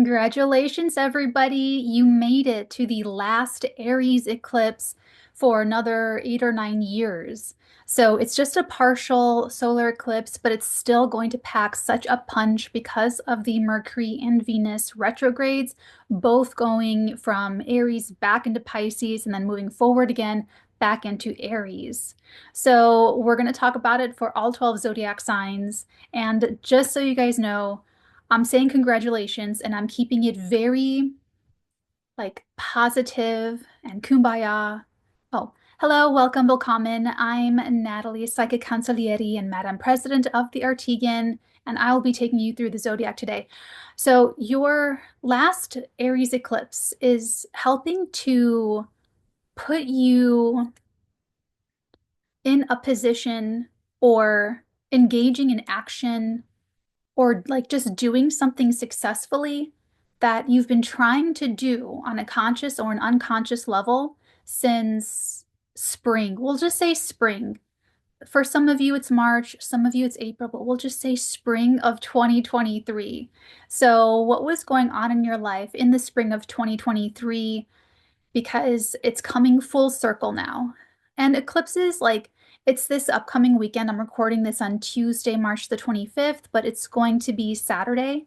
Congratulations, everybody. You made it to the last Aries eclipse for another 8 or 9 years. So it's just a partial solar eclipse, but it's still going to pack such a punch because of the Mercury and Venus retrogrades, both going from Aries back into Pisces and then moving forward again back into Aries. So we're going to talk about it for all 12 zodiac signs. And just so you guys know, I'm saying congratulations and I'm keeping it very like positive and kumbaya. Oh, hello, welcome, willkommen. I'm Natalie, Psychic Consigliere and Madam President of the Artigan, and I will be taking you through the zodiac today. So, your last Aries eclipse is helping to put you in a position or engaging in action or like just doing something successfully that you've been trying to do on a conscious or an unconscious level since spring. We'll just say spring. For some of you, it's March, some of you, it's April, but we'll just say spring of 2023. So, what was going on in your life in the spring of 2023? Because it's coming full circle now. And eclipses, like, it's this upcoming weekend. I'm recording this on Tuesday, March the 25th, but it's going to be Saturday.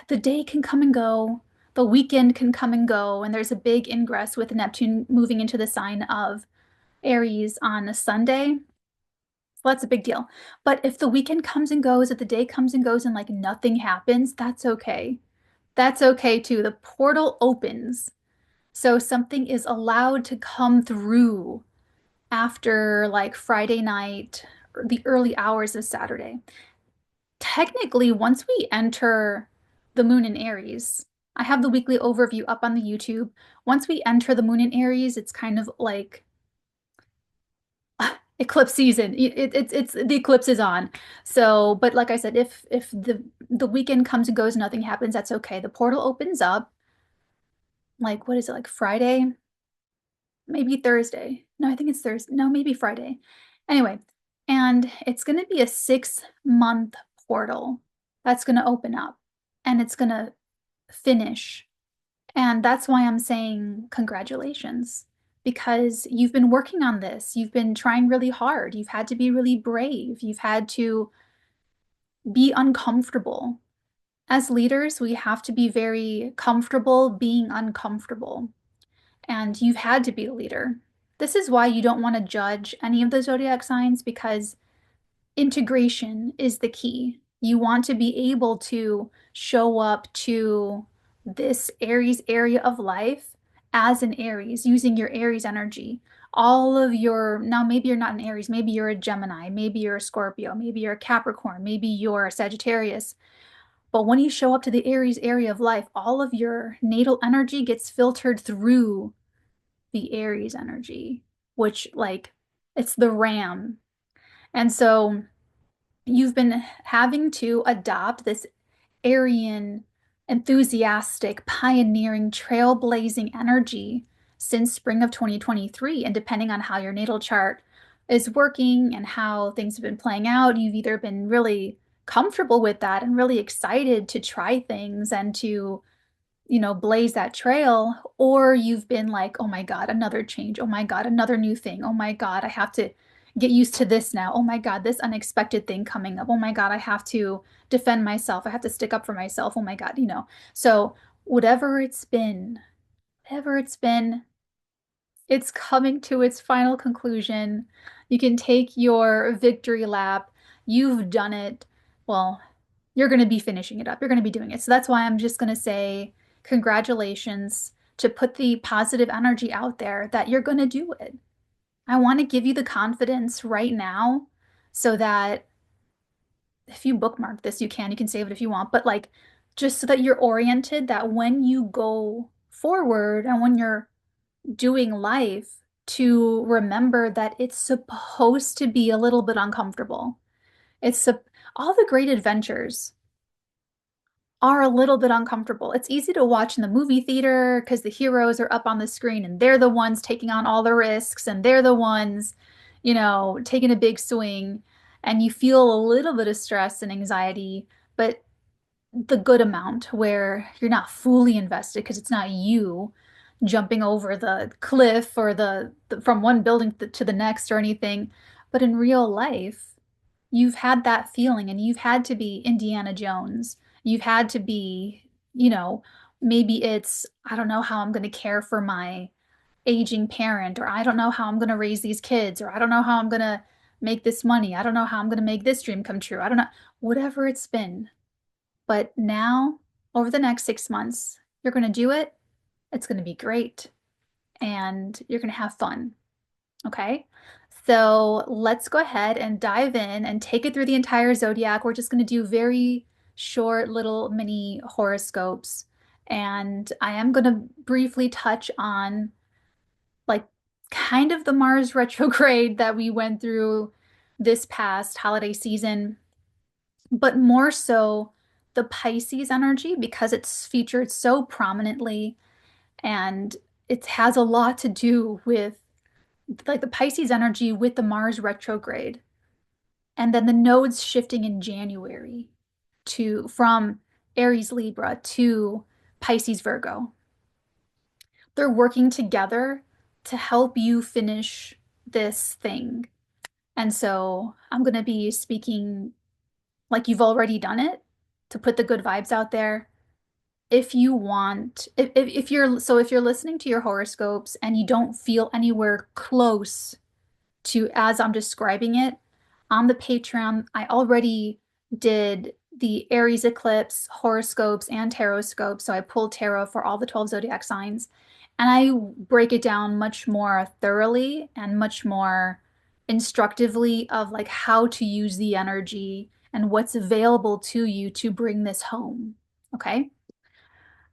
The day can come and go, the weekend can come and go, and there's a big ingress with Neptune moving into the sign of Aries on a Sunday. So that's a big deal. But if the weekend comes and goes, if the day comes and goes and like nothing happens, that's okay. That's okay too. The portal opens. So something is allowed to come through after like Friday night, or the early hours of Saturday. Technically, once we enter the moon in Aries, I have the weekly overview up on the YouTube. Once we enter the moon in Aries, it's kind of like eclipse season. It's the eclipse is on. So, but like I said, if the weekend comes and goes, nothing happens, that's okay. The portal opens up like what is it, like Friday? Maybe Thursday. No, I think it's Thursday. No, maybe Friday. Anyway, and it's going to be a 6-month portal that's going to open up and it's going to finish. And that's why I'm saying congratulations because you've been working on this. You've been trying really hard. You've had to be really brave. You've had to be uncomfortable. As leaders, we have to be very comfortable being uncomfortable. And you've had to be a leader. This is why you don't want to judge any of the zodiac signs because integration is the key. You want to be able to show up to this Aries area of life as an Aries, using your Aries energy. All of your, now maybe you're not an Aries, maybe you're a Gemini, maybe you're a Scorpio, maybe you're a Capricorn, maybe you're a Sagittarius. But when you show up to the Aries area of life, all of your natal energy gets filtered through the Aries energy, which like it's the ram. And so you've been having to adopt this Aryan, enthusiastic, pioneering, trailblazing energy since spring of 2023. And depending on how your natal chart is working and how things have been playing out, you've either been really comfortable with that and really excited to try things and to blaze that trail, or you've been like, oh my God, another change. Oh my God, another new thing. Oh my God, I have to get used to this now. Oh my God, this unexpected thing coming up. Oh my God, I have to defend myself. I have to stick up for myself. Oh my God. So whatever it's been, it's coming to its final conclusion. You can take your victory lap. You've done it. Well, you're going to be finishing it up. You're going to be doing it. So that's why I'm just going to say congratulations to put the positive energy out there that you're going to do it. I want to give you the confidence right now so that if you bookmark this, you can save it if you want, but like just so that you're oriented that when you go forward and when you're doing life, to remember that it's supposed to be a little bit uncomfortable. It's all the great adventures are a little bit uncomfortable. It's easy to watch in the movie theater because the heroes are up on the screen and they're the ones taking on all the risks and they're the ones, taking a big swing and you feel a little bit of stress and anxiety, but the good amount where you're not fully invested because it's not you jumping over the cliff or from one building to the next or anything. But in real life, you've had that feeling and you've had to be Indiana Jones. You've had to be, maybe it's, I don't know how I'm going to care for my aging parent, or I don't know how I'm going to raise these kids, or I don't know how I'm going to make this money. I don't know how I'm going to make this dream come true. I don't know, whatever it's been. But now, over the next 6 months, you're going to do it. It's going to be great and you're going to have fun. Okay. So let's go ahead and dive in and take it through the entire zodiac. We're just going to do very short little mini horoscopes. And I am going to briefly touch on like kind of the Mars retrograde that we went through this past holiday season, but more so the Pisces energy because it's featured so prominently and it has a lot to do with like the Pisces energy with the Mars retrograde. And then the nodes shifting in January to from Aries Libra to Pisces Virgo. They're working together to help you finish this thing. And so I'm going to be speaking like you've already done it to put the good vibes out there. If you want, if you're, so if you're listening to your horoscopes and you don't feel anywhere close to as I'm describing it, on the Patreon, I already did the Aries eclipse horoscopes and tarot scopes. So I pulled tarot for all the 12 zodiac signs and I break it down much more thoroughly and much more instructively of like how to use the energy and what's available to you to bring this home. Okay.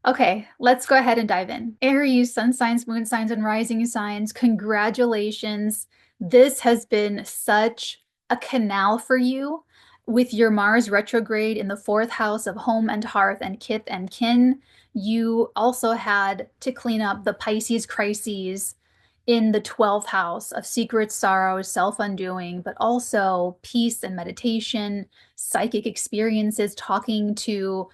Okay, let's go ahead and dive in. Aries, sun signs, moon signs, and rising signs, congratulations. This has been such a canal for you with your Mars retrograde in the fourth house of home and hearth and kith and kin. You also had to clean up the Pisces crises in the 12th house of secrets, sorrows, self-undoing, but also peace and meditation, psychic experiences, talking to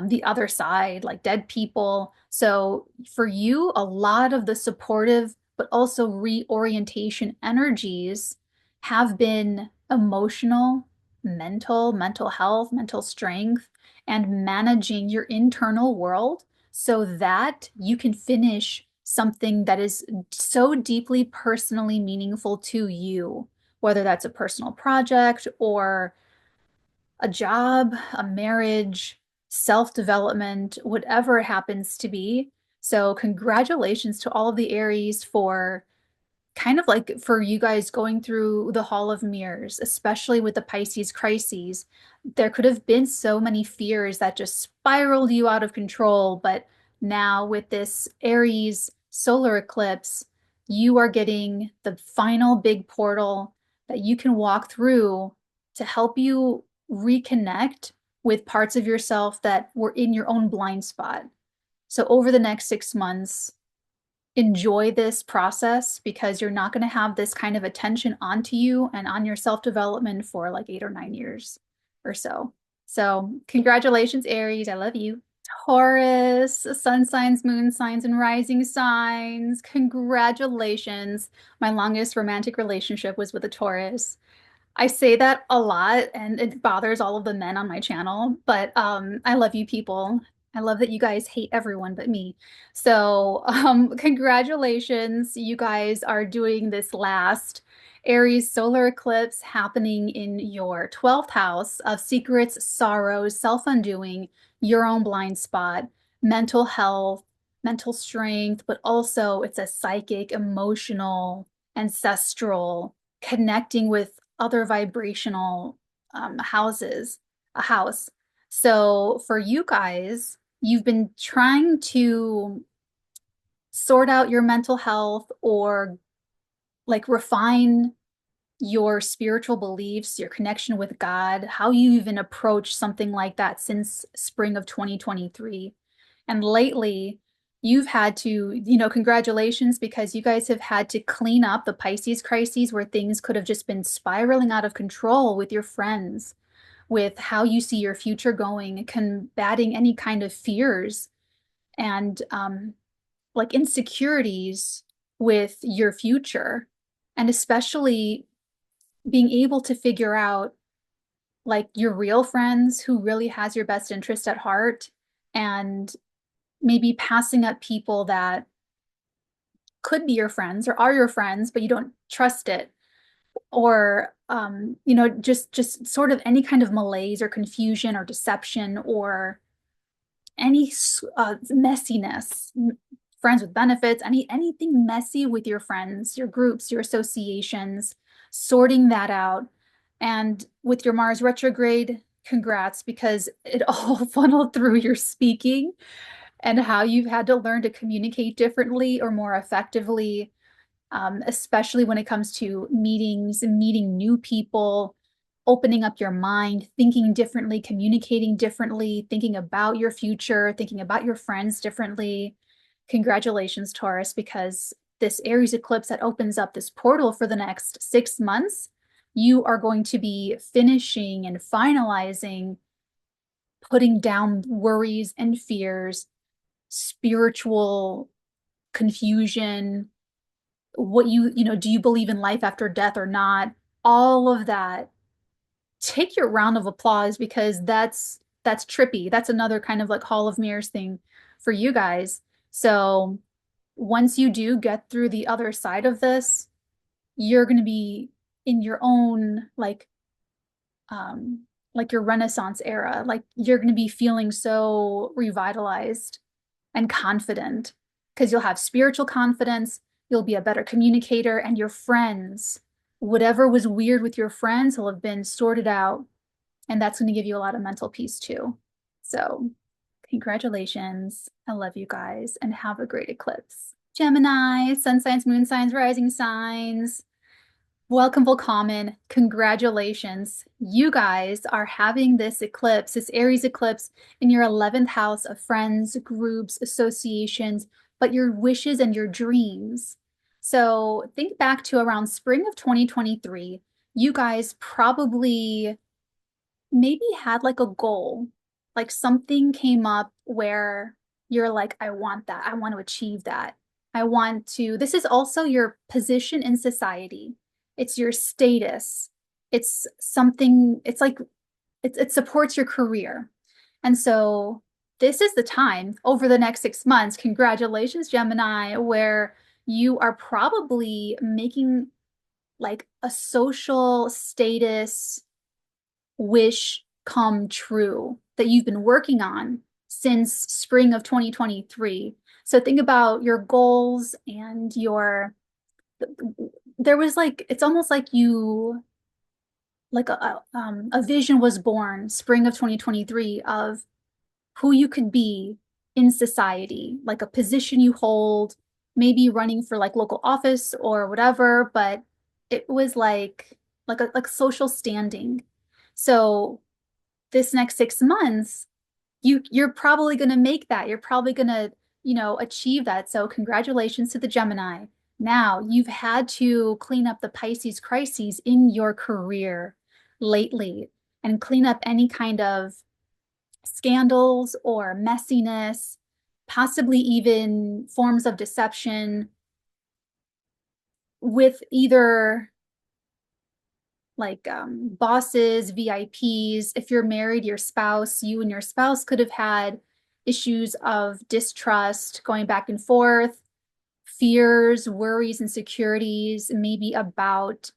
the other side, like dead people. So for you, a lot of the supportive, but also reorientation energies have been emotional, mental health, mental strength, and managing your internal world so that you can finish something that is so deeply personally meaningful to you, whether that's a personal project or a job, a marriage, self-development, whatever it happens to be. So congratulations to all of the Aries for kind of like for you guys going through the Hall of Mirrors, especially with the Pisces crises. There could have been so many fears that just spiraled you out of control, but now with this Aries solar eclipse, you are getting the final big portal that you can walk through to help you reconnect with parts of yourself that were in your own blind spot. So over the next 6 months, enjoy this process because you're not going to have this kind of attention onto you and on your self-development for like 8 or 9 years or so. So congratulations, Aries. I love you. Taurus, sun signs, moon signs, and rising signs. Congratulations. My longest romantic relationship was with a Taurus. I say that a lot and it bothers all of the men on my channel, but I love you people. I love that you guys hate everyone but me. So congratulations. You guys are doing this last Aries solar eclipse happening in your 12th house of secrets, sorrows, self-undoing, your own blind spot, mental health, mental strength, but also it's a psychic, emotional, ancestral, connecting with other vibrational houses, a house. So for you guys, you've been trying to sort out your mental health or like refine your spiritual beliefs, your connection with God, how you even approach something like that since spring of 2023. And lately, you've had to, congratulations because you guys have had to clean up the Pisces crises where things could have just been spiraling out of control with your friends, with how you see your future going, combating any kind of fears and like insecurities with your future, and especially being able to figure out like your real friends who really has your best interest at heart, and maybe passing up people that could be your friends or are your friends, but you don't trust it. Or just sort of any kind of malaise or confusion or deception or any messiness, friends with benefits, anything messy with your friends, your groups, your associations, sorting that out. And with your Mars retrograde, congrats, because it all funneled through your speaking and how you've had to learn to communicate differently or more effectively, especially when it comes to meetings and meeting new people, opening up your mind, thinking differently, communicating differently, thinking about your future, thinking about your friends differently. Congratulations, Taurus, because this Aries eclipse that opens up this portal for the next 6 months, you are going to be finishing and finalizing, putting down worries and fears, spiritual confusion, what do you believe in life after death or not? All of that. Take your round of applause, because that's trippy. That's another kind of like Hall of Mirrors thing for you guys. So once you do get through the other side of this, you're going to be in your own like your Renaissance era. Like you're going to be feeling so revitalized and confident, because you'll have spiritual confidence, you'll be a better communicator, and your friends, whatever was weird with your friends, will have been sorted out. And that's going to give you a lot of mental peace too. So, congratulations. I love you guys and have a great eclipse. Gemini, sun signs, moon signs, rising signs. Welcome, Volcommon. Congratulations. You guys are having this eclipse, this Aries eclipse, in your 11th house of friends, groups, associations, but your wishes and your dreams. So think back to around spring of 2023. You guys probably maybe had like a goal, like something came up where you're like, I want that. I want to achieve that. This is also your position in society. It's your status. It's something, it's like, it supports your career. And so this is the time over the next 6 months, congratulations, Gemini, where you are probably making like a social status wish come true that you've been working on since spring of 2023. So think about your goals and there was like, it's almost like you, like a vision was born spring of 2023 of who you could be in society, like a position you hold, maybe running for like local office or whatever, but it was like social standing. So this next 6 months, you're probably going to make that. You're probably going to, achieve that. So congratulations to the Gemini. Now you've had to clean up the Pisces crises in your career lately and clean up any kind of scandals or messiness, possibly even forms of deception with either like bosses, VIPs. If you're married, you and your spouse could have had issues of distrust going back and forth, fears, worries, insecurities, maybe about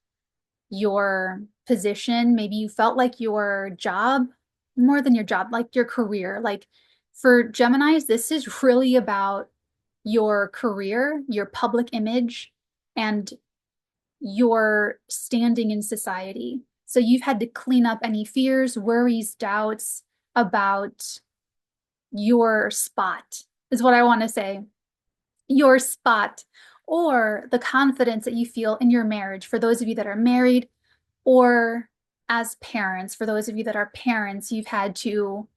your position. Maybe you felt like your job, more than your job, like your career. Like for Geminis, this is really about your career, your public image, and your standing in society. So you've had to clean up any fears, worries, doubts about your spot, is what I want to say. Your spot, or the confidence that you feel in your marriage for those of you that are married, or as parents, for those of you that are parents, you've had to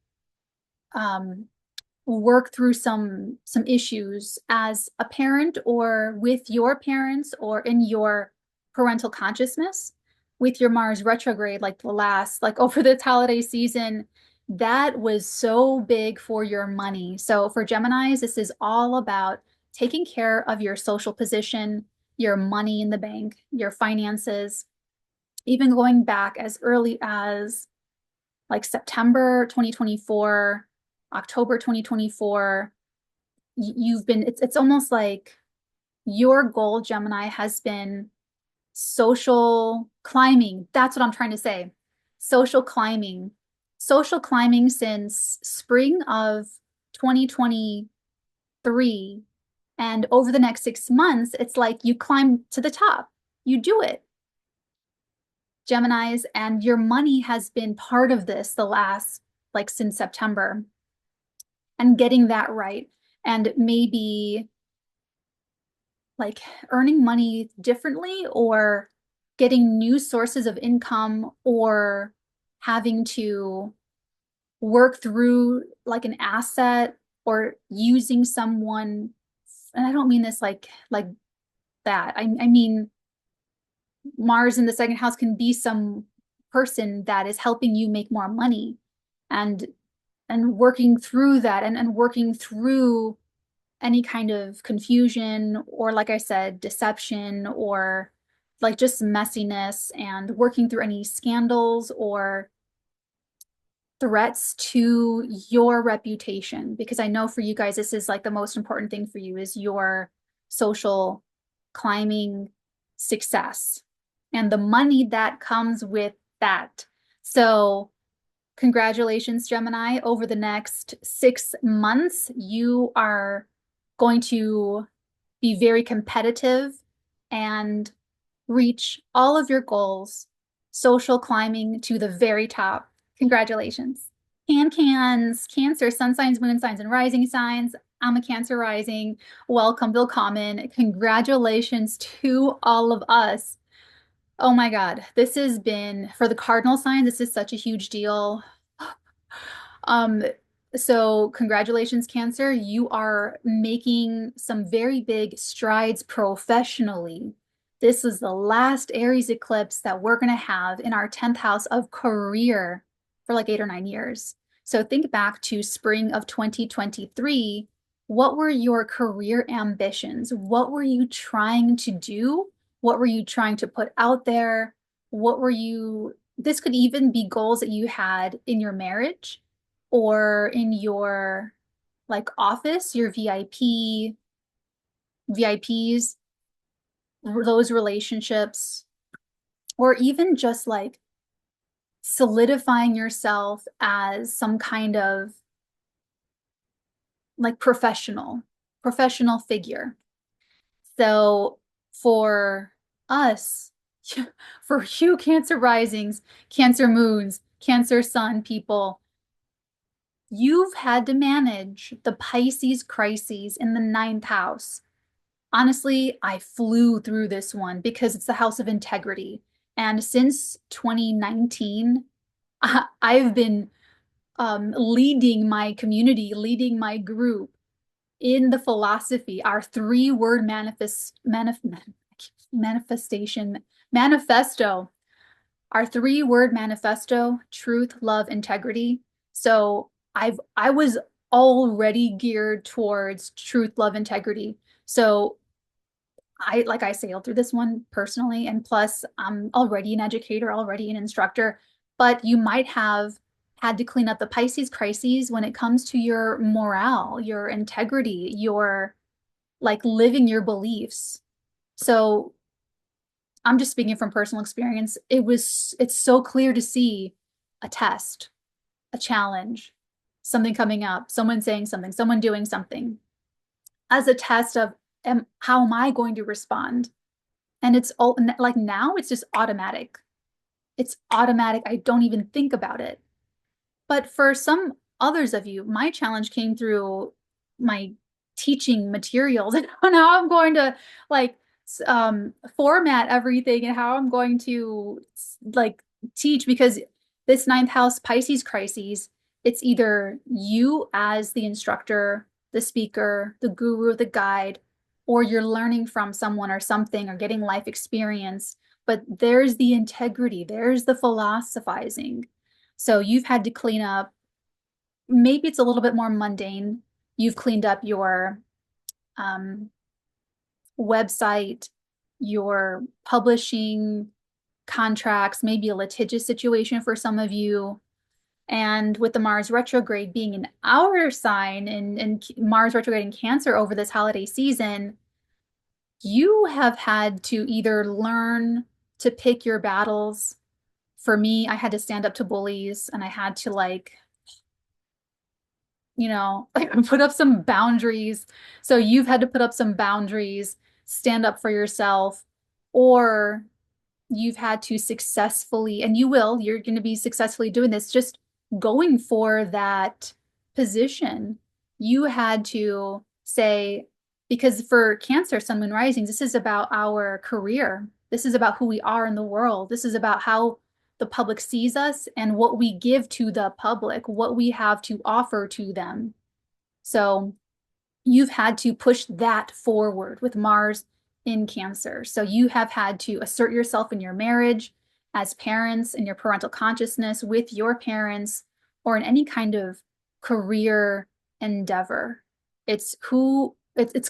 work through some issues as a parent or with your parents or in your parental consciousness, with your Mars retrograde, like the last, like over this holiday season, that was so big for your money. So for Geminis, this is all about taking care of your social position, your money in the bank, your finances, even going back as early as like September 2024, October 2024. You've been, it's almost like your goal, Gemini, has been social climbing. That's what I'm trying to say. Social climbing. Social climbing since spring of 2023. And over the next 6 months, it's like you climb to the top. You do it, Geminis, and your money has been part of this the last, like since September, and getting that right. And maybe like earning money differently or getting new sources of income or having to work through like an asset or using someone. And I don't mean this like that. I mean Mars in the second house can be some person that is helping you make more money and working through that and working through any kind of confusion or, like I said, deception or like just messiness and working through any scandals or threats to your reputation. Because I know for you guys, this is like the most important thing for you is your social climbing success and the money that comes with that. So congratulations, Gemini. Over the next 6 months, you are going to be very competitive and reach all of your goals, social climbing to the very top. Congratulations. Cans, Cancer, sun signs, moon signs, and rising signs. I'm a Cancer rising. Welcome, willkommen. Congratulations to all of us. Oh my God, this has been, for the cardinal signs, this is such a huge deal. Um, so congratulations, Cancer. You are making some very big strides professionally. This is the last Aries eclipse that we're going to have in our 10th house of career for like 8 or 9 years. So think back to spring of 2023. What were your career ambitions? What were you trying to do? What were you trying to put out there? What were you, this could even be goals that you had in your marriage or in your like office, your VIPs, those relationships, or even just like solidifying yourself as some kind of like professional figure. So for us, for you Cancer risings, Cancer moons, Cancer sun people, you've had to manage the Pisces crises in the 9th house. Honestly, I flew through this one because it's the house of integrity. And since 2019, I've been leading my community, leading my group in the philosophy, our 3-word manifesto, our 3-word manifesto, truth, love, integrity. So I was already geared towards truth, love, integrity. So I sailed through this one personally, and plus I'm already an educator, already an instructor, but you might have had to clean up the Pisces crises when it comes to your morale, your integrity, your like living your beliefs. So I'm just speaking from personal experience. It's so clear to see a test, a challenge, something coming up, someone saying something, someone doing something as a test of how am I going to respond? And it's all like now it's just automatic. It's automatic. I don't even think about it. But for some others of you, my challenge came through my teaching materials and how I'm going to like format everything and how I'm going to like teach, because this 9th house Pisces crises, it's either you as the instructor, the speaker, the guru, the guide, or you're learning from someone or something or getting life experience. but there's the integrity, there's the philosophizing. So you've had to clean up, maybe it's a little bit more mundane. You've cleaned up your um, website, your publishing contracts, maybe a litigious situation for some of you. And with the Mars retrograde being in our sign and Mars retrograde in Cancer over this holiday season, you have had to either learn to pick your battles. For me, I had to stand up to bullies and I had to like put up some boundaries. So you've had to put up some boundaries, stand up for yourself, or you've had to successfully, and you're going to be successfully doing this, just going for that position. You had to say, because for Cancer, Sun, Moon, Risings, this is about our career. This is about who we are in the world. This is about how the public sees us and what we give to the public, what we have to offer to them. So you've had to push that forward with Mars in Cancer. So you have had to assert yourself in your marriage, as parents, in your parental consciousness with your parents, or in any kind of career endeavor. It's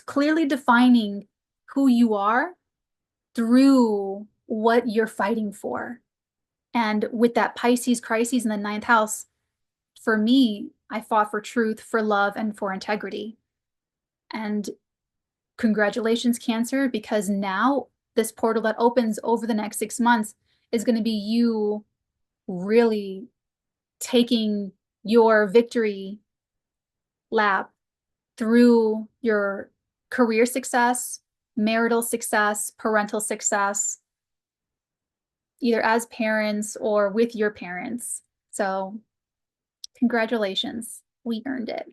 clearly defining who you are through what you're fighting for. And with that Pisces crises in the ninth house, for me, I fought for truth, for love, and for integrity. And congratulations, Cancer, because now this portal that opens over the next 6 months is going to be you really taking your victory lap through your career success, marital success, parental success, either as parents or with your parents. So, congratulations. We earned it.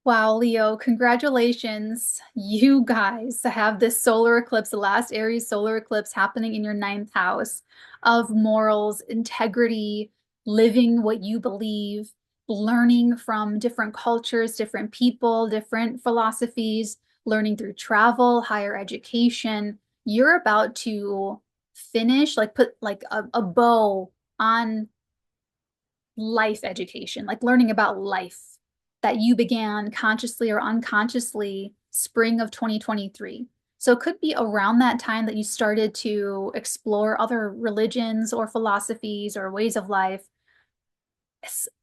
Wow, Leo, congratulations. You guys have this solar eclipse, the last Aries solar eclipse happening in your ninth house of morals, integrity, living what you believe, learning from different cultures, different people, different philosophies, learning through travel, higher education. You're about to finish, like put like a bow on life education, like learning about life that you began consciously or unconsciously spring of 2023. So it could be around that time that you started to explore other religions or philosophies or ways of life,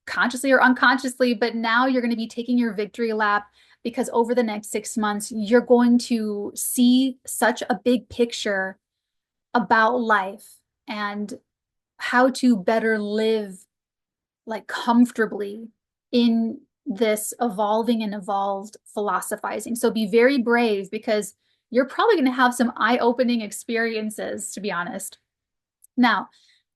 consciously or unconsciously, but now you're going to be taking your victory lap because over the next 6 months, you're going to see such a big picture about life and how to better live like comfortably in this evolving and evolved philosophizing. So be very brave because you're probably going to have some eye-opening experiences, to be honest. Now,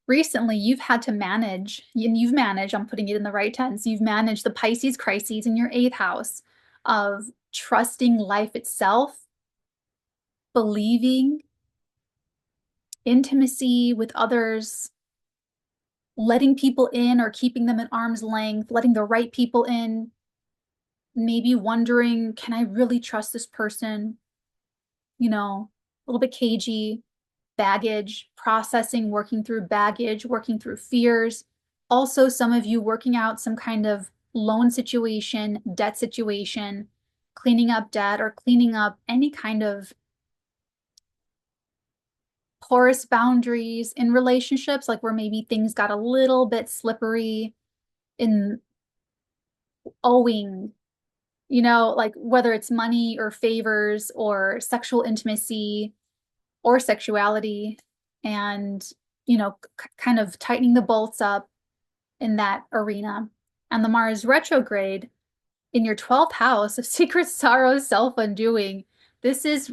recently you've had to manage, and you've managed, I'm putting it in the right tense, you've managed the Pisces crises in your eighth house of trusting life itself, believing, intimacy with others, letting people in or keeping them at arm's length, letting the right people in, maybe wondering, can I really trust this person? A little bit cagey, baggage, processing, working through baggage, working through fears. Also, some of you working out some kind of loan situation, debt situation, cleaning up debt or cleaning up any kind of porous boundaries in relationships, like where maybe things got a little bit slippery in owing, like whether it's money or favors or sexual intimacy or sexuality, and, kind of tightening the bolts up in that arena. And the Mars retrograde in your 12th house of secret sorrow, self-undoing, this is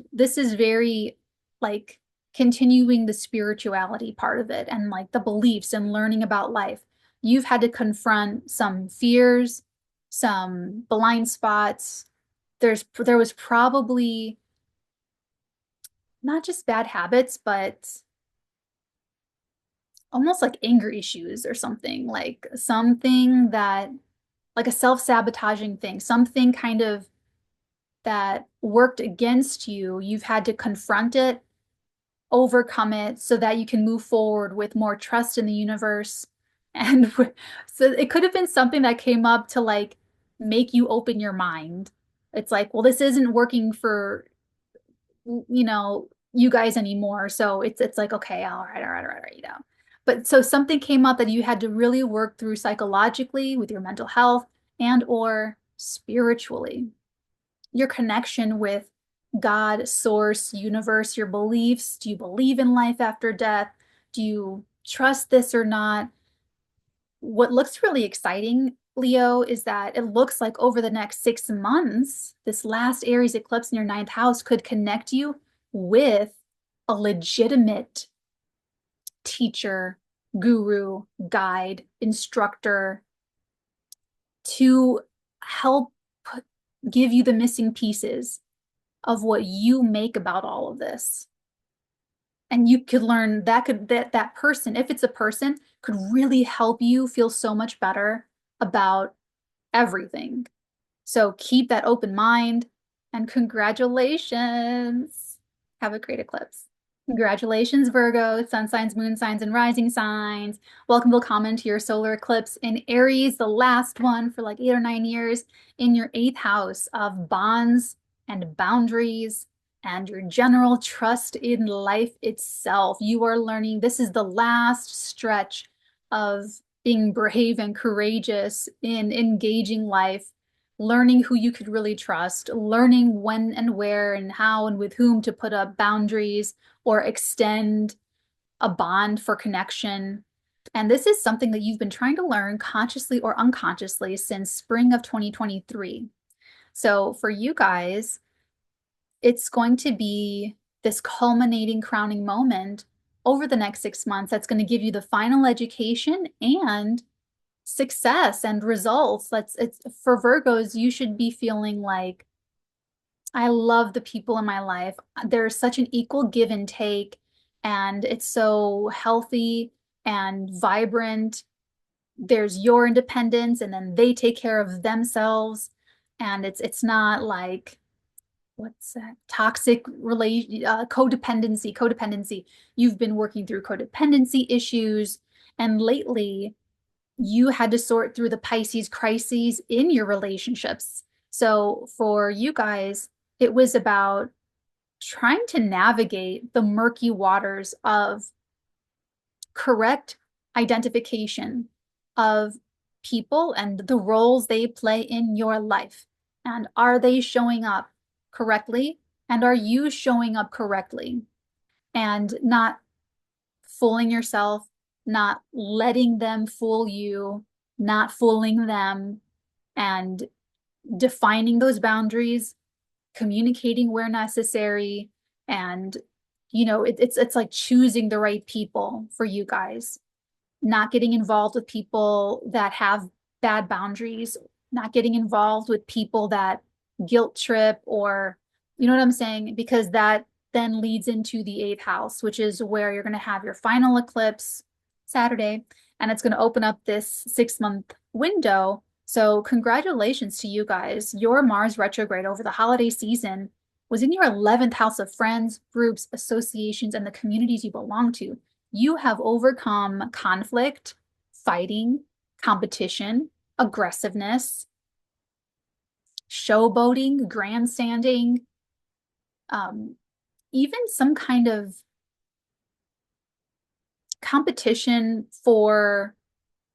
very like continuing the spirituality part of it and like the beliefs and learning about life. You've had to confront some fears, some blind spots. There was probably not just bad habits, but almost like anger issues or something, like something that like a self-sabotaging thing, something kind of that worked against you. You've had to confront it overcome it so that you can move forward with more trust in the universe. And so it could have been something that came up to like make you open your mind. It's like, well, this isn't working for, you guys anymore. So it's like, okay, all right. But so something came up that you had to really work through psychologically with your mental health and or spiritually. Your connection with God, source, universe, your beliefs. Do you believe in life after death? Do you trust this or not? What looks really exciting, Leo, is that it looks like over the next 6 months, this last Aries eclipse in your ninth house could connect you with a legitimate teacher, guru, guide, instructor to help give you the missing pieces of what you make about all of this. And you could learn that person, if it's a person, could really help you feel so much better about everything. So keep that open mind and congratulations. Have a great eclipse. Congratulations, Virgo, sun signs, moon signs, and rising signs. Welcome to your solar eclipse in Aries, the last one for like 8 or 9 years in your eighth house of bonds and boundaries and your general trust in life itself. You are learning, this is the last stretch of being brave and courageous in engaging life, learning who you could really trust, learning when and where and how and with whom to put up boundaries or extend a bond for connection. And this is something that you've been trying to learn consciously or unconsciously since spring of 2023. So for you guys, it's going to be this culminating, crowning moment over the next 6 months that's going to give you the final education and success and results. It's for Virgos, you should be feeling like, I love the people in my life. There's such an equal give and take, and it's so healthy and vibrant. There's your independence, and then they take care of themselves. And it's not like, what's that? Toxic relation, codependency. You've been working through codependency issues, and lately you had to sort through the Pisces crises in your relationships. So for you guys, it was about trying to navigate the murky waters of correct identification of people and the roles they play in your life. And are they showing up correctly? And are you showing up correctly? And not fooling yourself, not letting them fool you, not fooling them, and defining those boundaries, communicating where necessary, and it's like choosing the right people for you guys, not getting involved with people that have bad boundaries, not getting involved with people that guilt trip, or you know what I'm saying? Because that then leads into the eighth house, which is where you're going to have your final eclipse Saturday, and it's going to open up this 6 month window. So congratulations to you guys. Your Mars retrograde over the holiday season was in your 11th house of friends, groups, associations, and the communities you belong to. You have overcome conflict, fighting, competition, aggressiveness, showboating, grandstanding, even some kind of competition for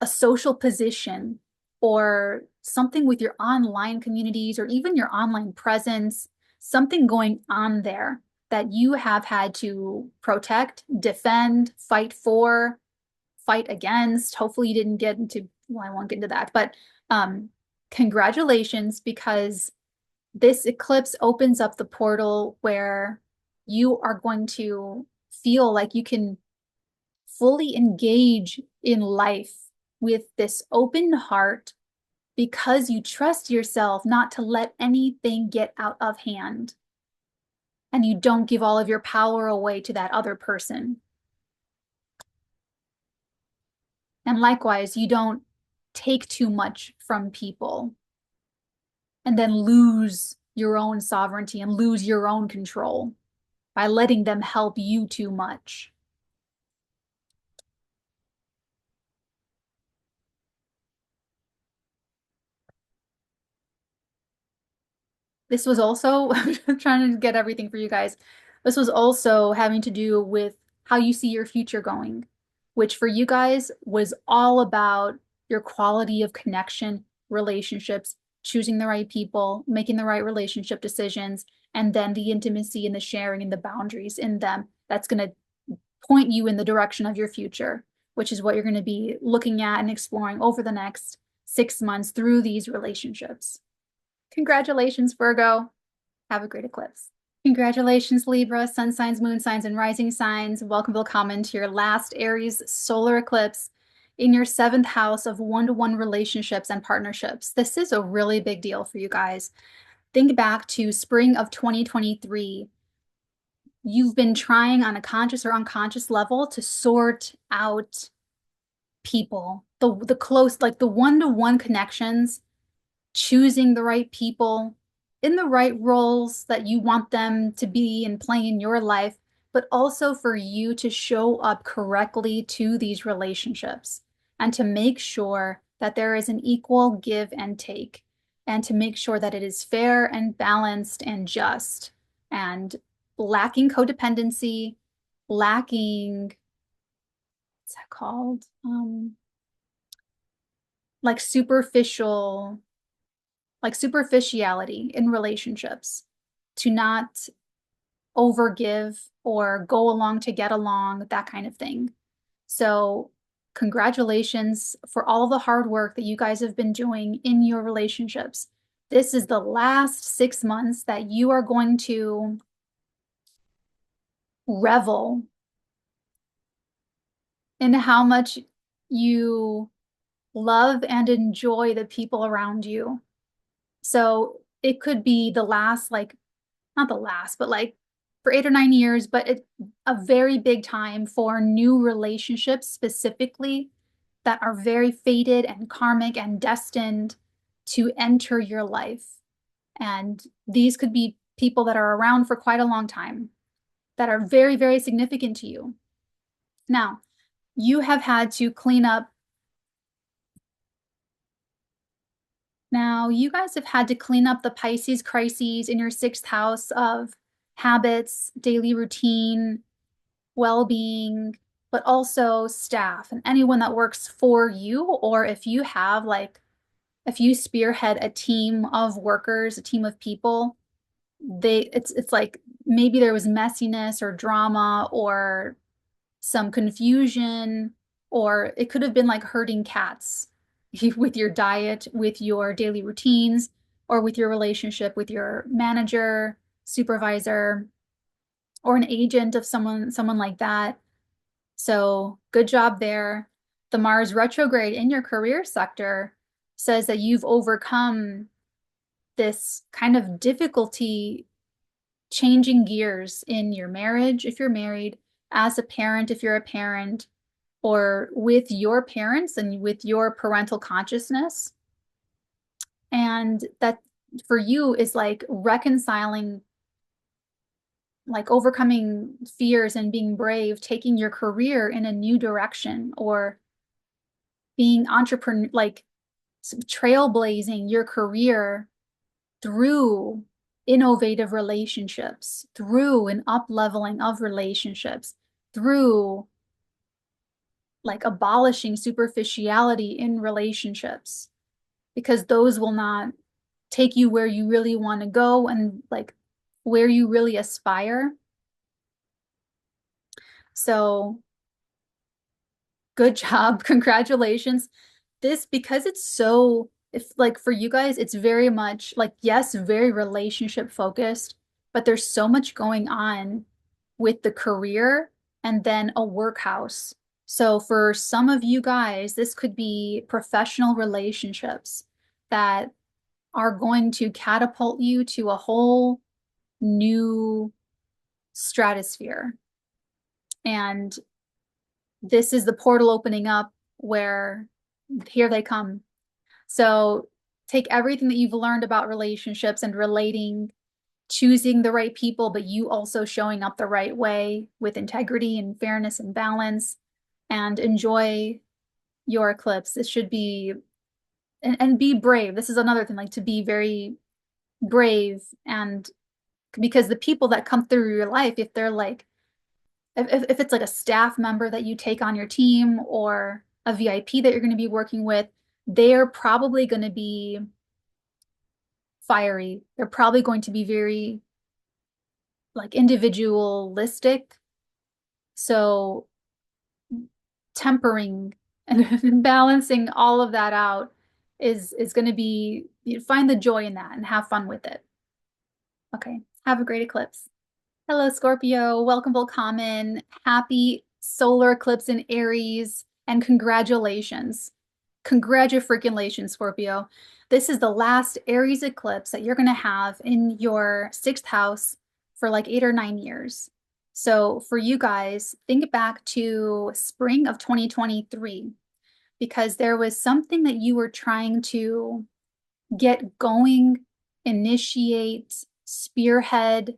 a social position or something with your online communities or even your online presence, something going on there that you have had to protect, defend, fight for, fight against. Hopefully you didn't get into, well, I won't get into that, but congratulations, because this eclipse opens up the portal where you are going to feel like you can fully engage in life with this open heart because you trust yourself not to let anything get out of hand. And you don't give all of your power away to that other person. And likewise, you don't take too much from people and then lose your own sovereignty and lose your own control. by letting them help you too much. This was also, I'm trying to get everything for you guys. This was also having to do with how you see your future going, which for you guys was all about your quality of connection, relationships, choosing the right people, making the right relationship decisions, and then the intimacy and the sharing and the boundaries in them. That's going to point you in the direction of your future, which is what you're going to be looking at and exploring over the next 6 months through these relationships. Congratulations, Virgo. Have a great eclipse. Congratulations, Libra, sun signs, moon signs, and rising signs. Welcome, willkommen to your last Aries solar eclipse in your 7th house of one-to-one relationships and partnerships. This is a really big deal for you guys. Think back to spring of 2023. You've been trying on a conscious or unconscious level to sort out people, the close, like the one-to-one connections, choosing the right people in the right roles that you want them to be and play in your life, but also for you to show up correctly to these relationships and to make sure that there is an equal give and take, and to make sure that it is fair and balanced and just and lacking codependency, lacking, what's that called? Like superficiality in relationships, to not overgive or go along to get along, that kind of thing. So congratulations for all the hard work that you guys have been doing in your relationships. This is the last 6 months that you are going to revel in how much you love and enjoy the people around you. So it could be the last, like, not the last, but like for 8 or 9 years, but it's a very big time for new relationships specifically that are very fated and karmic and destined to enter your life. And these could be people that are around for quite a long time, that are very, very significant to you. Now, you have had to clean up. Now, you guys have had to clean up the Pisces crises in your 6th house of habits, daily routine, well-being, but also staff and anyone that works for you, or if you have like, if you spearhead a team of workers, a team of people, it's like maybe there was messiness or drama or some confusion, or it could have been like herding cats with your diet, with your daily routines, or with your relationship with your manager, supervisor, or an agent of someone like that. So good job there. The Mars retrograde in your career sector says that you've overcome this kind of difficulty changing gears in your marriage, if you're married, as a parent, if you're a parent, or with your parents and with your parental consciousness. And that for you is like reconciling, like overcoming fears and being brave, taking your career in a new direction, or being entrepreneur, like trailblazing your career through innovative relationships, through an up-leveling of relationships, through like abolishing superficiality in relationships, because those will not take you where you really want to go and like where you really aspire. So good job. Congratulations. This, because it's so, if like for you guys, it's very much like, yes, very relationship focused, but there's so much going on with the career and then a workhouse. So for some of you guys, this could be professional relationships that are going to catapult you to a whole new stratosphere. And this is the portal opening up where here they come. So take everything that you've learned about relationships and relating choosing the right people, but you also showing up the right way with integrity and fairness and balance, and enjoy your eclipse. It should be, and be brave. This is another thing, like to be very brave. And because the people that come through your life, if they're like, if it's like a staff member that you take on your team or a VIP that you're going to be working with, they're probably going to be fiery. They're probably going to be very like individualistic. So tempering and balancing all of that out is going to be, you find the joy in that and have fun with it. Okay. Have a great eclipse. Hello, Scorpio. Welcome, Volcommon. Happy solar eclipse in Aries, and congratulations. Congratulations, Scorpio. This is the last Aries eclipse that you're going to have in your sixth house for like 8 or 9 years. So for you guys, think back to spring of 2023, because there was something that you were trying to get going, initiate, spearhead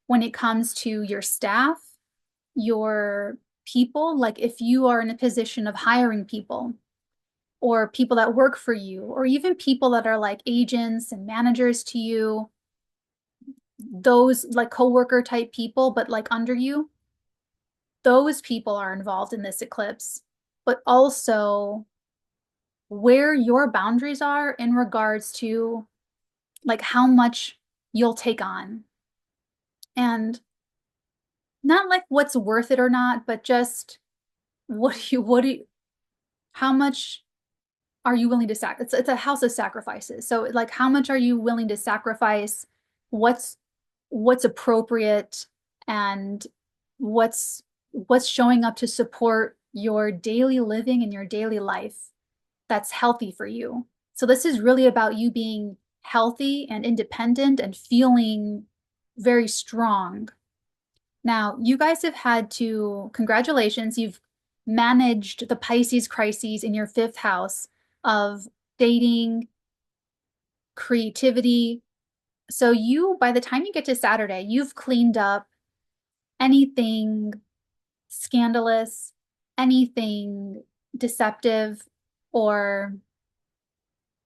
when it comes to your staff, your people. Like if you are in a position of hiring people or people that work for you, or even people that are like agents and managers to you, those like coworker type people, but like under you, those people are involved in this eclipse, but also where your boundaries are in regards to like how much you'll take on. And not like what's worth it or not, but just what do you, how much are you willing to sacrifice? It's a house of sacrifices. So like how much are you willing to sacrifice? What's what's appropriate, and what's showing up to support your daily living and your daily life that's healthy for you. So this is really about you being healthy and independent and feeling very strong. Now, you guys have had to, congratulations, you've managed the Pisces crises in your fifth house of dating, creativity. So you, by the time you get to Saturday, you've cleaned up anything scandalous, anything deceptive, or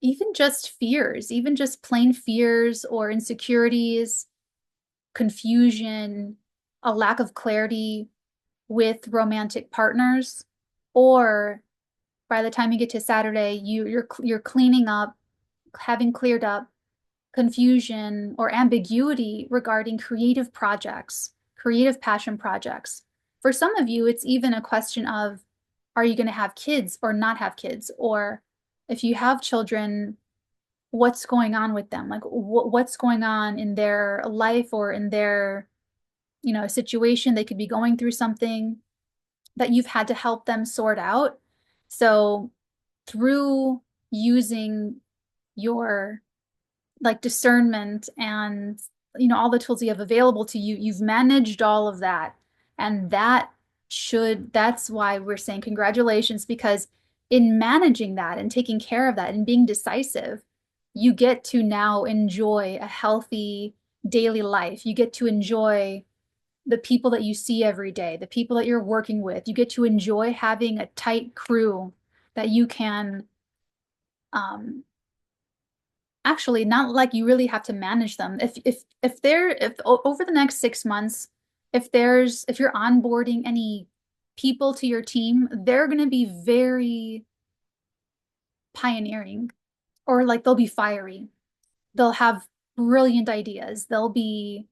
even just fears, even just plain fears or insecurities, confusion, a lack of clarity with romantic partners. Or by the time you get to Saturday, you're cleaning up, having cleared up confusion or ambiguity regarding creative projects, creative passion projects. For some of you, it's even a question of, are you going to have kids or not have kids? Or if you have children, what's going on with them? Like what's going on in their life or in their, situation? They could be going through something that you've had to help them sort out. So through using your like discernment and all the tools you have available to you, you've managed all of that. And that's why we're saying congratulations, because in managing that and taking care of that and being decisive, you get to now enjoy a healthy daily life. You get to enjoy the people that you see every day, the people that you're working with. You get to enjoy having a tight crew that you can um, actually, not like you really have to manage them. If over the next 6 months, if you're onboarding any people to your team, they're going to be very pioneering, or like they'll be fiery. They'll have brilliant ideas. They'll be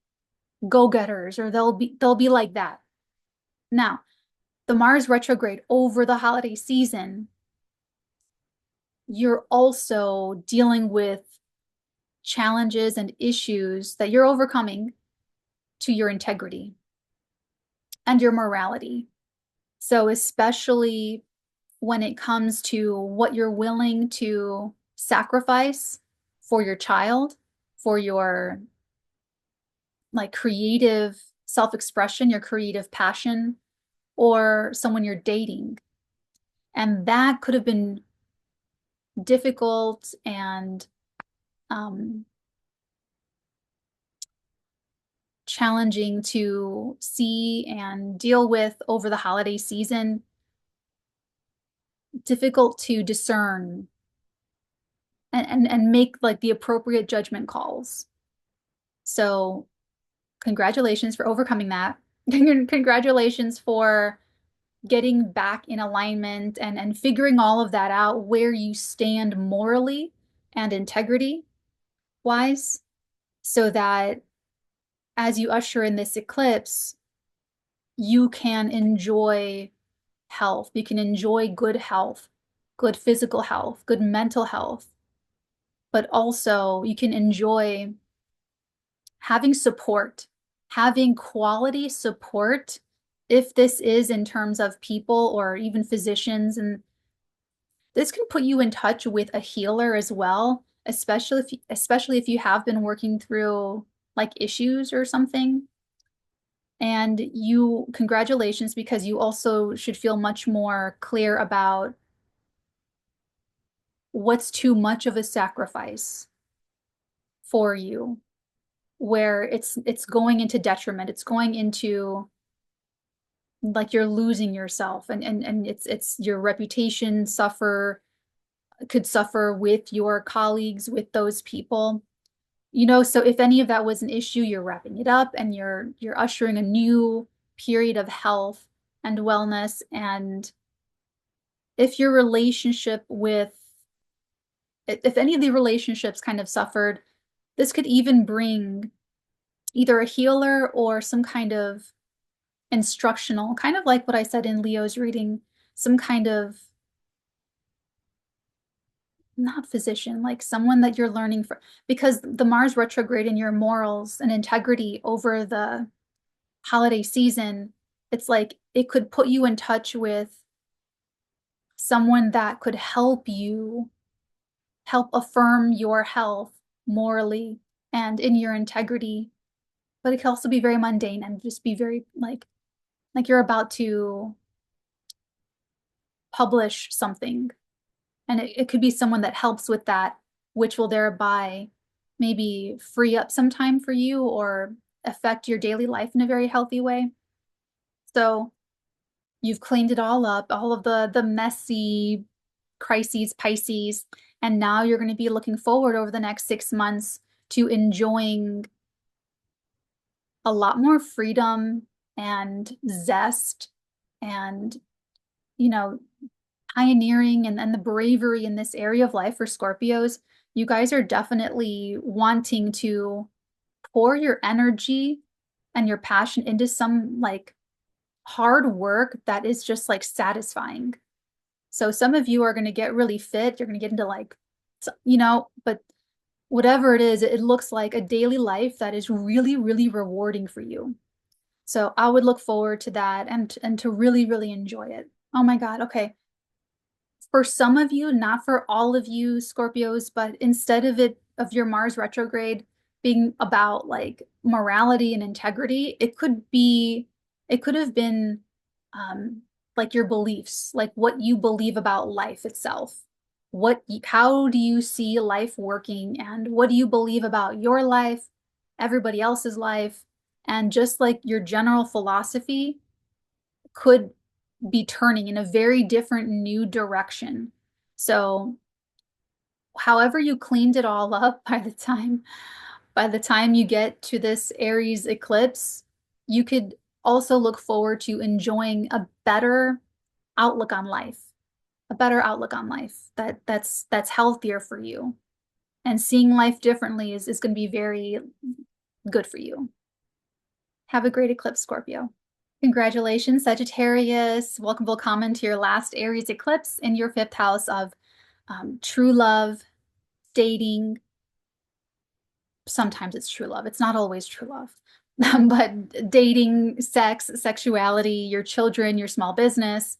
go-getters, or they'll be like that. Now, the Mars retrograde over the holiday season, you're also dealing with challenges and issues that you're overcoming to your integrity and your morality. So, especially when it comes to what you're willing to sacrifice for your child, for your like creative self-expression, your creative passion, or someone you're dating. And that could have been difficult and um, challenging to see and deal with over the holiday season, difficult to discern and make like the appropriate judgment calls. So congratulations for overcoming that. Congratulations for getting back in alignment and figuring all of that out, where you stand morally and integrity wise, so that as you usher in this eclipse, you can enjoy health. You can enjoy good health, good physical health, good mental health, but also you can enjoy having support, having quality support, if this is in terms of people or even physicians. And this can put you in touch with a healer as well, especially if you have been working through like issues or something. And you, congratulations, because you also should feel much more clear about what's too much of a sacrifice for you, where it's going into detriment, it's going into like you're losing yourself, and it's your reputation could suffer with your colleagues, with those people. So if any of that was an issue, you're wrapping it up and you're ushering a new period of health and wellness. And if your relationship with if any of the relationships kind of suffered, this could even bring either a healer or some kind of instructional, kind of like what I said in Leo's reading, some kind of, not physician, like someone that you're learning from, because the Mars retrograde in your morals and integrity over the holiday season, it's like it could put you in touch with someone that could help affirm your health morally and in your integrity. But it can also be very mundane and just be very like you're about to publish something. And it could be someone that helps with that, which will thereby maybe free up some time for you or affect your daily life in a very healthy way. So you've cleaned it all up, all of the messy crises, Pisces, and now you're going to be looking forward over the next 6 months to enjoying a lot more freedom and zest and, you know, pioneering and the bravery in this area of life for Scorpios. You guys are definitely wanting to pour your energy and your passion into some like hard work that is just like satisfying. So some of you are going to get really fit. You're going to get into like, but whatever it is, it looks like a daily life that is really, really rewarding for you. So I would look forward to that and to really, really enjoy it. Oh my God. Okay. For some of you, not for all of you Scorpios, but instead of your Mars retrograde being about like morality and integrity, it could have been like your beliefs, like what you believe about life itself. How do you see life working, and what do you believe about your life, everybody else's life, and just like your general philosophy could be turning in a very different new direction. So however you cleaned it all up by the time you get to this Aries eclipse, you could also look forward to enjoying a better outlook on life, that's healthier for you. And seeing life differently is going to be very good for you. Have a great eclipse, Scorpio. Congratulations, Sagittarius. Welcome, willkommen to your last Aries eclipse in your 5th house of true love, dating. Sometimes it's true love. It's not always true love. But dating, sex, sexuality, your children, your small business.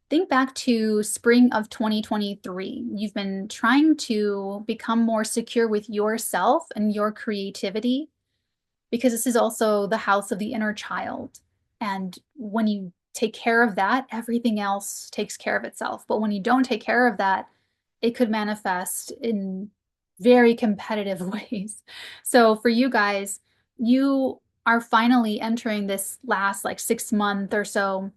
Think back to spring of 2023. You've been trying to become more secure with yourself and your creativity, because this is also the house of the inner child. And when you take care of that, everything else takes care of itself. But when you don't take care of that, it could manifest in very competitive ways. So for you guys, you are finally entering this last like 6 month or so,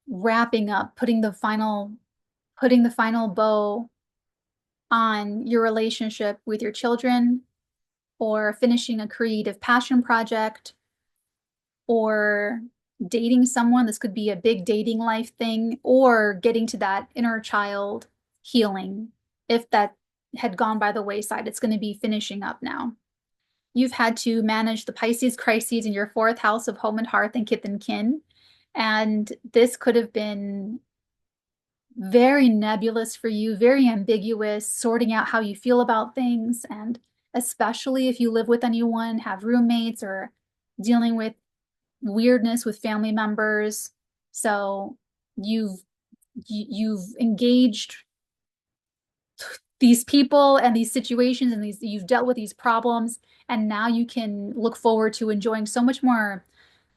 wrapping up, putting the final bow on your relationship with your children, or finishing a creative passion project, or dating someone. This could be a big dating life thing, or getting to that inner child healing. If that had gone by the wayside, it's going to be finishing up now. You've had to manage the Pisces crises in your fourth house of home and hearth and kith and kin. And this could have been very nebulous for you, very ambiguous, sorting out how you feel about things. And especially if you live with anyone, have roommates, or dealing with weirdness with family members. So you've engaged these people and these situations, and you've dealt with these problems, and now you can look forward to enjoying so much more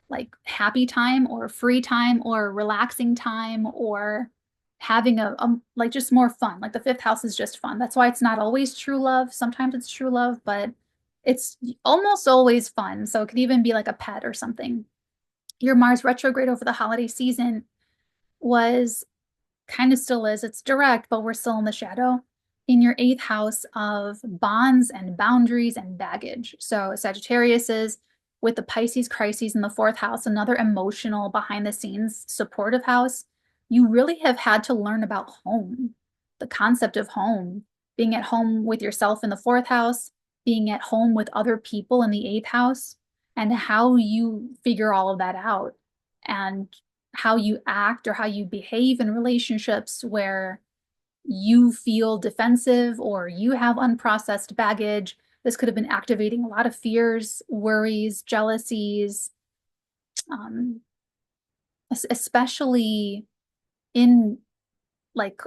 like happy time or free time or relaxing time, or having like just more fun. Like the fifth house is just fun. That's why it's not always true love. Sometimes it's true love, but it's almost always fun. So it could even be like a pet or something. Your Mars retrograde over the holiday season was, kind of still is, it's direct, but we're still in the shadow, in your eighth house of bonds and boundaries and baggage. So Sagittarius is with the Pisces crises in the fourth house, another emotional, behind the scenes, supportive house. You really have had to learn about home, the concept of home, being at home with yourself in the fourth house, being at home with other people in the eighth house, and how you figure all of that out, and how you act or how you behave in relationships where you feel defensive or you have unprocessed baggage. This could have been activating a lot of fears, worries, jealousies, especially in like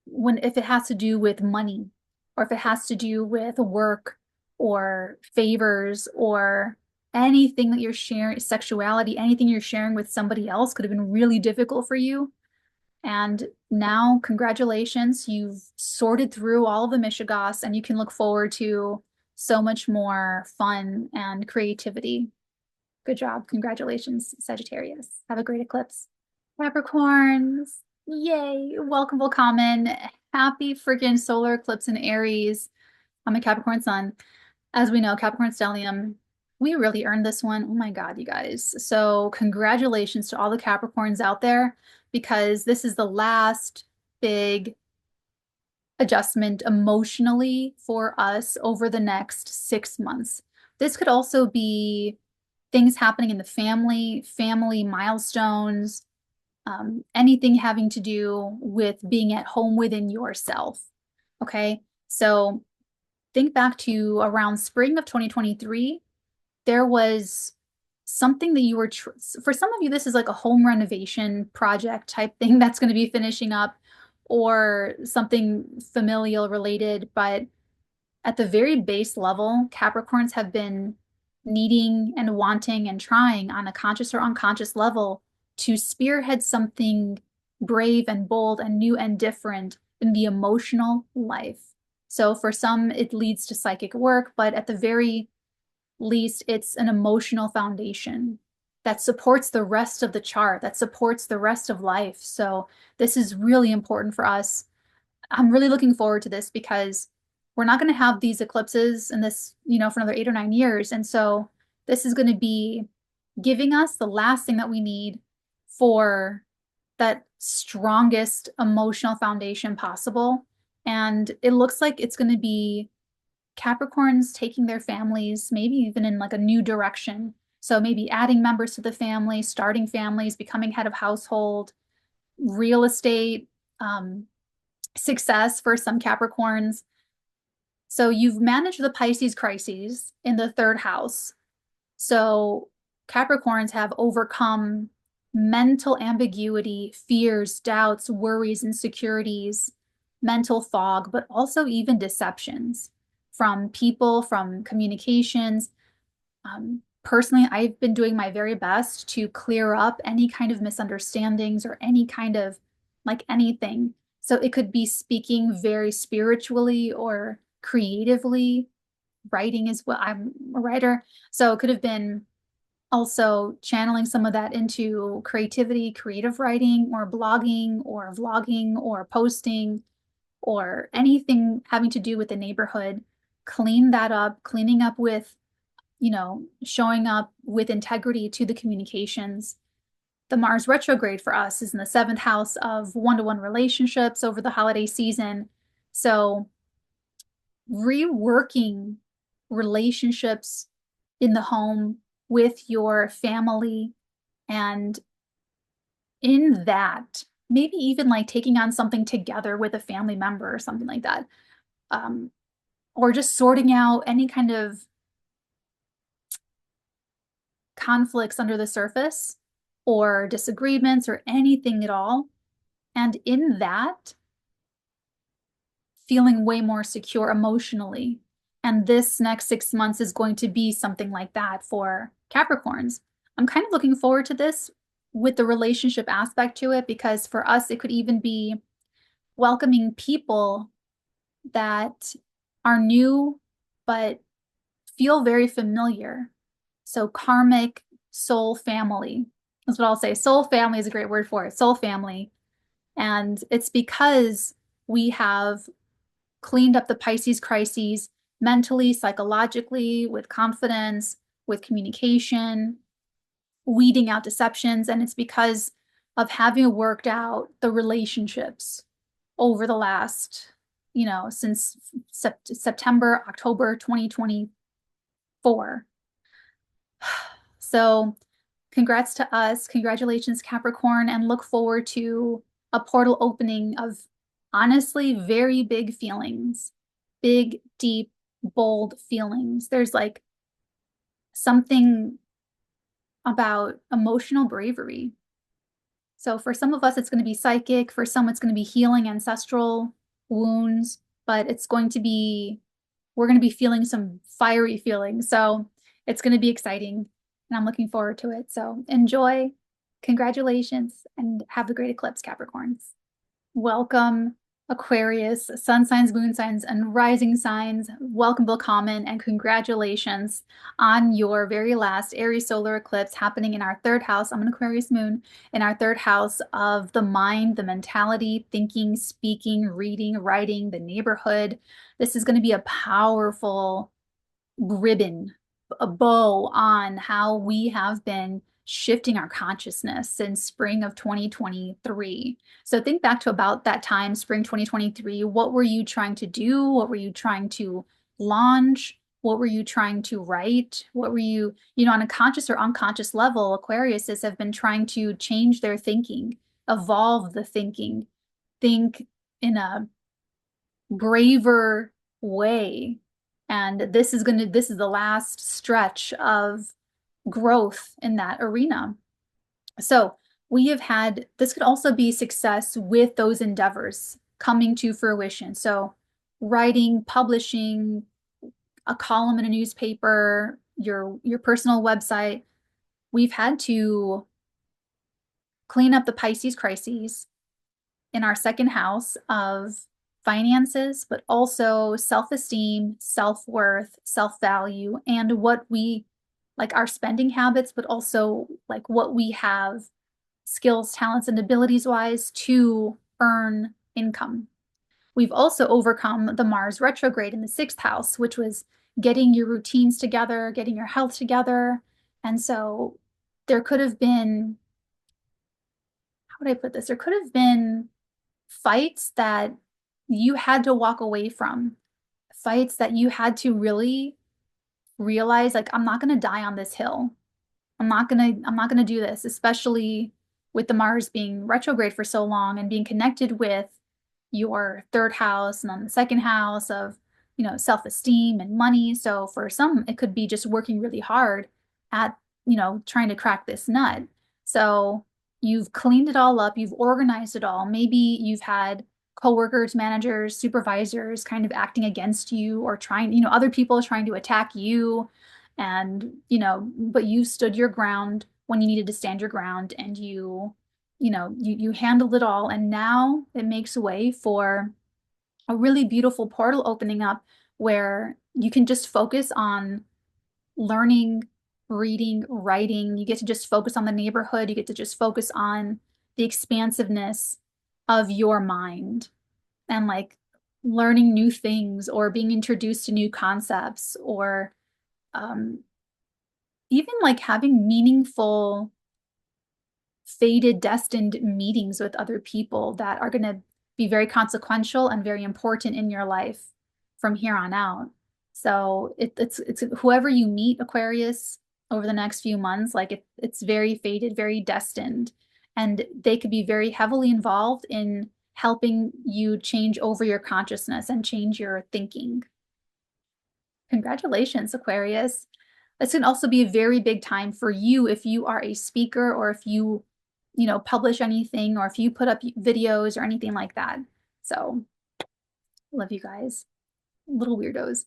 if it has to do with money, or if it has to do with work or favors or anything that you're sharing, sexuality, anything you're sharing with somebody else could have been really difficult for you. And now, congratulations, you've sorted through all of the mishigas, and you can look forward to so much more fun and creativity. Good job. Congratulations, Sagittarius. Have a great eclipse. Capricorns, yay. Welcome, willkommen. Happy freaking solar eclipse in Aries. I'm a Capricorn sun. As we know, Capricorn stellium, we really earned this one. Oh my God, you guys. So congratulations to all the Capricorns out there, because this is the last big adjustment emotionally for us over the next 6 months. This could also be things happening in the family milestones, anything having to do with being at home within yourself. Okay, so think back to around spring of 2023. There was something that you were, for some of you, this is like a home renovation project type thing that's going to be finishing up, or something familial related. But at the very base level, Capricorns have been needing and wanting and trying on a conscious or unconscious level to spearhead something brave and bold and new and different in the emotional life. So for some, it leads to psychic work, but at the very least, it's an emotional foundation that supports the rest of the chart, that supports the rest of life. So this is really important for us. I'm really looking forward to this, because we're not going to have these eclipses in this, for another 8 or 9 years. And so this is going to be giving us the last thing that we need for that strongest emotional foundation possible. And it looks like it's going to be Capricorns taking their families, maybe even in like a new direction. So maybe adding members to the family, starting families, becoming head of household, real estate, success for some Capricorns. So you've managed the Pisces crises in the third house. So Capricorns have overcome mental ambiguity, fears, doubts, worries, insecurities, mental fog, but also even deceptions from people, from communications. Personally, I've been doing my very best to clear up any kind of misunderstandings or any kind of like anything. So it could be speaking very spiritually or creatively, writing as well. I'm a writer, so it could have been also channeling some of that into creativity, creative writing, or blogging, or vlogging, or posting, or anything having to do with the neighborhood. Clean that up, cleaning up with, showing up with integrity to the communications. The Mars retrograde for us is in the seventh house of one-to-one relationships over the holiday season. So reworking relationships in the home with your family, and in that, maybe even like taking on something together with a family member or something like that. Um, or just sorting out any kind of conflicts under the surface or disagreements or anything at all. And in that, feeling way more secure emotionally. And this next 6 months is going to be something like that for Capricorns. I'm kind of looking forward to this with the relationship aspect to it, because for us, it could even be welcoming people that are new but feel very familiar. So karmic soul family. That's what I'll say. Soul family is a great word for it. Soul family. And it's because we have cleaned up the Pisces crises mentally, psychologically, with confidence, with communication, weeding out deceptions. And it's because of having worked out the relationships over the last, since September, October 2024. So congrats to us. Congratulations, Capricorn, and look forward to a portal opening of honestly very big feelings, big, deep, bold feelings. There's like something about emotional bravery. So for some of us, it's going to be psychic. For some, it's going to be healing ancestral wounds, but we're going to be feeling some fiery feelings. So it's going to be exciting, and I'm looking forward to it. So enjoy, congratulations, and have a great eclipse, Capricorns. Welcome, Aquarius, sun signs, moon signs, and rising signs. Welcome, willkommen, and congratulations on your very last Aries solar eclipse happening in our third house. I'm an Aquarius moon in our third house of the mind, the mentality, thinking, speaking, reading, writing, the neighborhood. This is going to be a powerful ribbon, a bow on how we have been shifting our consciousness since spring of 2023. So think back to about that time, spring 2023. What were you trying to do? What were you trying to launch? What were you trying to write? What were you, on a conscious or unconscious level, Aquariuses have been trying to change their thinking, evolve the thinking, think in a braver way. And this is the last stretch of growth in that arena. So we have had, this could also be success with those endeavors coming to fruition. So writing, publishing, a column in a newspaper, your personal website. We've had to clean up the Pisces crises in our second house of finances, but also self-esteem, self-worth, self-value, and what we like our spending habits, but also like what we have skills, talents, and abilities wise to earn income. We've also overcome the Mars retrograde in the sixth house, which was getting your routines together, getting your health together. And so there could have been, how would I put this? There could have been fights that you had to walk away from, fights that you had to really realize, like, I'm not going to die on this hill. I'm not going to do this, especially with the Mars being retrograde for so long and being connected with your third house and then the second house of, self-esteem and money. So for some, it could be just working really hard at, trying to crack this nut. So you've cleaned it all up, you've organized it all. Maybe you've had coworkers, managers, supervisors kind of acting against you or trying, other people trying to attack you. And, but you stood your ground when you needed to stand your ground, and you handled it all. And now it makes way for a really beautiful portal opening up where you can just focus on learning, reading, writing. You get to just focus on the neighborhood. You get to just focus on the expansiveness of your mind and like learning new things or being introduced to new concepts or um, even like having meaningful, fated, destined meetings with other people that are going to be very consequential and very important in your life from here on out. So it's whoever you meet, Aquarius, over the next few months, like it's very fated, very destined, and they could be very heavily involved in helping you change over your consciousness and change your thinking. Congratulations, Aquarius. This can also be a very big time for you if you are a speaker or if you publish anything or if you put up videos or anything like that. So, love you guys. Little weirdos.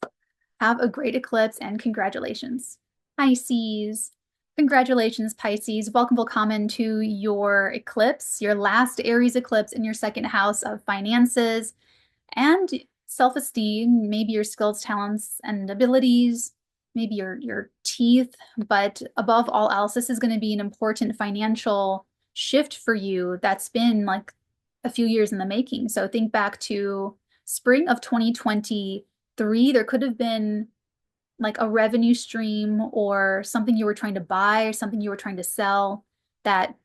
Have a great eclipse and congratulations. Pisces. Congratulations, Pisces. Welcome, willkommen to your eclipse, your last Aries eclipse in your second house of finances and self-esteem, maybe your skills, talents, and abilities, maybe your teeth, but above all else, this is going to be an important financial shift for you that's been like a few years in the making. So think back to spring of 2023, there could have been like a revenue stream or something you were trying to buy or something you were trying to sell that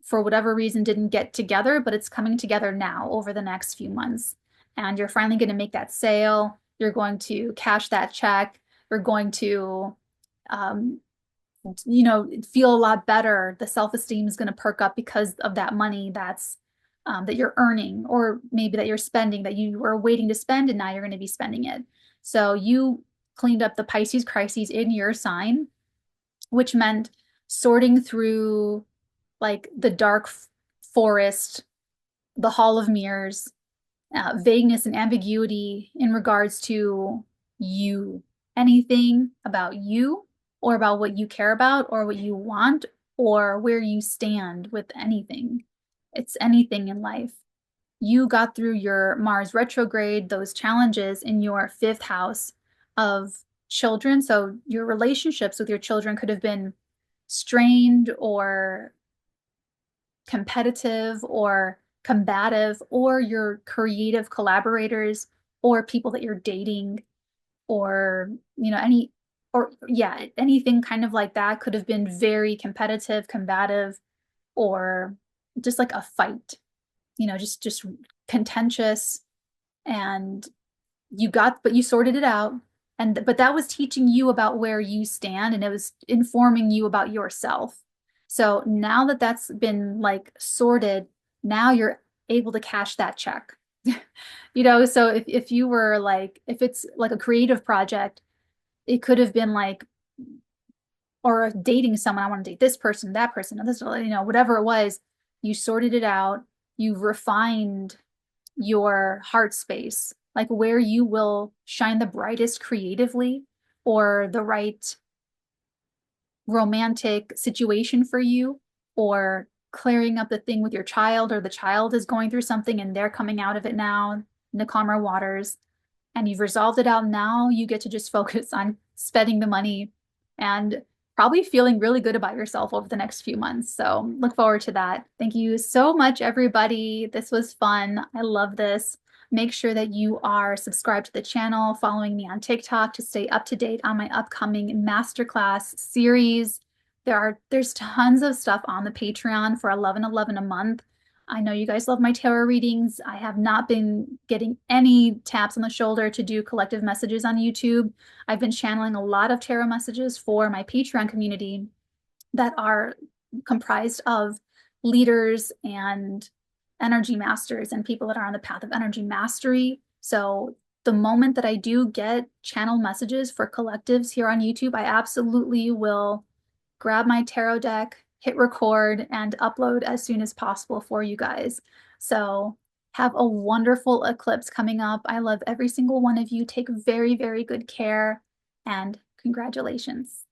for whatever reason didn't get together, but it's coming together now over the next few months. And you're finally going to make that sale. You're going to cash that check. You're going to, um, feel a lot better. The self-esteem is going to perk up because of that money that you're earning, or maybe that you're spending, that you were waiting to spend, and now you're going to be spending it. So you cleaned up the Pisces crises in your sign, which meant sorting through like the dark forest, the Hall of Mirrors, vagueness and ambiguity in regards to you, anything about you or about what you care about or what you want or where you stand with anything. It's anything in life. You got through your Mars retrograde, those challenges in your fifth house of children. So your relationships with your children could have been strained or competitive or combative, or your creative collaborators or people that you're dating, or anything kind of like that could have been very competitive, combative, or just like a fight, just contentious. And but you sorted it out. But that was teaching you about where you stand, and it was informing you about yourself. So now that that's been like sorted, now you're able to cash that check. So if you were like, if it's like a creative project, it could have been like, or dating someone, I want to date this person, that person, and this, whatever it was, you sorted it out, you've refined your heart space, like where you will shine the brightest creatively, or the right romantic situation for you, or clearing up the thing with your child, or the child is going through something and they're coming out of it now in the calmer waters, and you've resolved it out. Now you get to just focus on spending the money and probably feeling really good about yourself over the next few months. So look forward to that. Thank you so much, everybody. This was fun. I love this. Make sure that you are subscribed to the channel, following me on TikTok to stay up to date on my upcoming masterclass series. There's tons of stuff on the Patreon for $11.11 a month. I know you guys love my tarot readings. I have not been getting any taps on the shoulder to do collective messages on YouTube. I've been channeling a lot of tarot messages for my Patreon community that are comprised of leaders and energy masters and people that are on the path of energy mastery. So the moment that I do get channel messages for collectives here on YouTube, I absolutely will grab my tarot deck, hit record, and upload as soon as possible for you guys. So have a wonderful eclipse coming up. I love every single one of you. Take very, very good care, and congratulations.